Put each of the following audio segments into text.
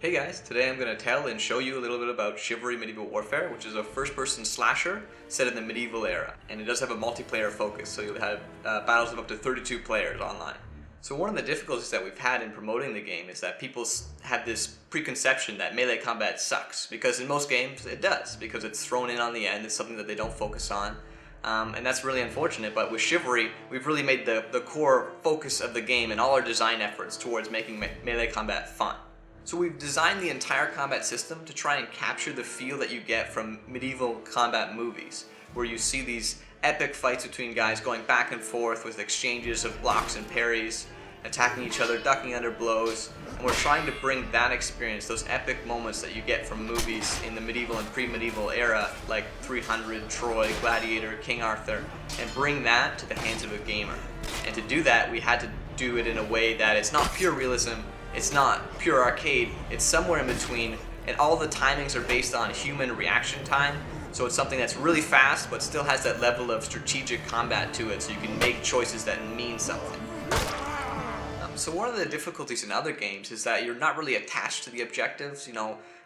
Hey guys, today I'm going to tell and show you a little bit about Chivalry Medieval Warfare, which is a first-person slasher set in the medieval era. And it does have a multiplayer focus, so you'll have battles of up to 32 players online. So one of the difficulties that we've had in promoting the game is that people have this preconception that melee combat sucks, because in most games it does, because it's thrown in on the end. It's something that they don't focus on. And that's really unfortunate, but with Chivalry, we've really made the core focus of the game and all our design efforts towards making melee combat fun. So we've designed the entire combat system to try and capture the feel that you get from medieval combat movies, where you see these epic fights between guys going back and forth with exchanges of blocks and parries, attacking each other, ducking under blows, and we're trying to bring that experience, those epic moments that you get from movies in the medieval and pre-medieval era, like 300, Troy, Gladiator, King Arthur, and bring that to the hands of a gamer. And to do that, we had to do it in a way that it's not pure realism, it's not pure arcade, it's somewhere in between, and all the timings are based on human reaction time, so it's something that's really fast but still has that level of strategic combat to it, so you can make choices that mean something. So one of the difficulties in other games is that you're not really attached to the objectives.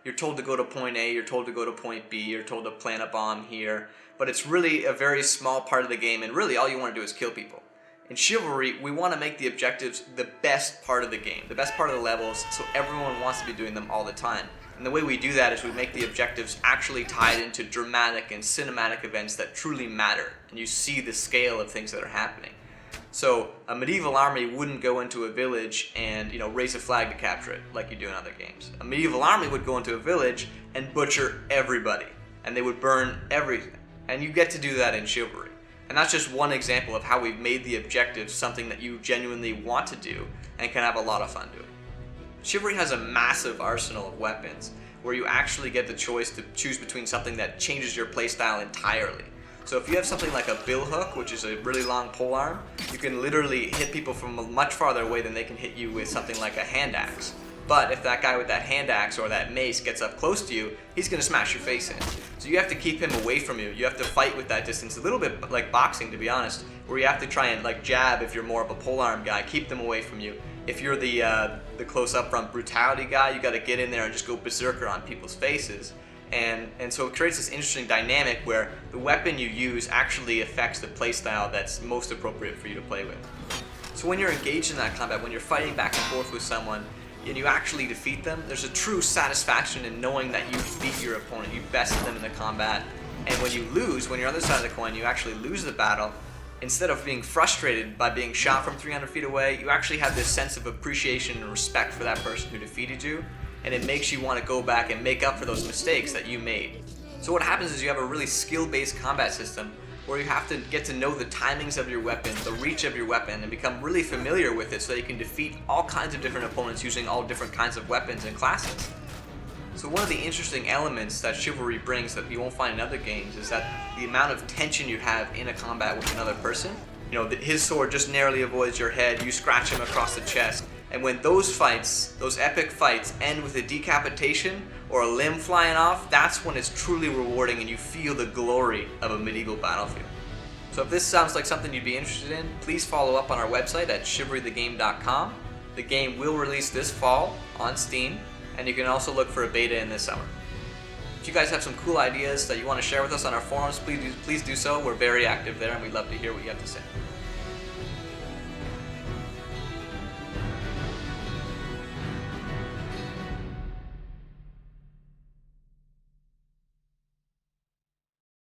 You're told to go to point A, you're told to go to point B, you're told to plant a bomb here, but it's really a very small part of the game, and really all you want to do is kill people. In Chivalry, we want to make the objectives the best part of the game, the best part of the levels, so everyone wants to be doing them all the time. And the way we do that is we make the objectives actually tied into dramatic and cinematic events that truly matter, and you see the scale of things that are happening. So a medieval army wouldn't go into a village and raise a flag to capture it like you do in other games. A medieval army would go into a village and butcher everybody, and they would burn everything. And you get to do that in Chivalry. And that's just one example of how we've made the objectives something that you genuinely want to do and can have a lot of fun doing. Chivalry has a massive arsenal of weapons where you actually get the choice to choose between something that changes your playstyle entirely. So if you have something like a billhook, which is a really long polearm, you can literally hit people from much farther away than they can hit you with something like a hand axe. But if that guy with that hand axe or that mace gets up close to you, he's going to smash your face in. So you have to keep him away from you. You have to fight with that distance, a little bit like boxing, to be honest, where you have to try and jab if you're more of a polearm guy, keep them away from you. If you're the close up front brutality guy, you got to get in there and just go berserker on people's faces. And so it creates this interesting dynamic where the weapon you use actually affects the playstyle that's most appropriate for you to play with. So when you're engaged in that combat, when you're fighting back and forth with someone, and you actually defeat them, there's a true satisfaction in knowing that you beat your opponent, you bested them in the combat. And when you lose, when you're on the other side of the coin, you actually lose the battle, instead of being frustrated by being shot from 300 feet away, you actually have this sense of appreciation and respect for that person who defeated you, and it makes you want to go back and make up for those mistakes that you made. So what happens is you have a really skill-based combat system where you have to get to know the timings of your weapon, the reach of your weapon, and become really familiar with it so that you can defeat all kinds of different opponents using all different kinds of weapons and classes. So one of the interesting elements that Chivalry brings that you won't find in other games is that the amount of tension you have in a combat with another person. His sword just narrowly avoids your head, you scratch him across the chest, and when those fights, those epic fights, end with a decapitation or a limb flying off, that's when it's truly rewarding and you feel the glory of a medieval battlefield. So if this sounds like something you'd be interested in, please follow up on our website at chivalrythegame.com. The game will release this fall on Steam, and you can also look for a beta in this summer. If you guys have some cool ideas that you want to share with us on our forums, please do so. We're very active there and we'd love to hear what you have to say.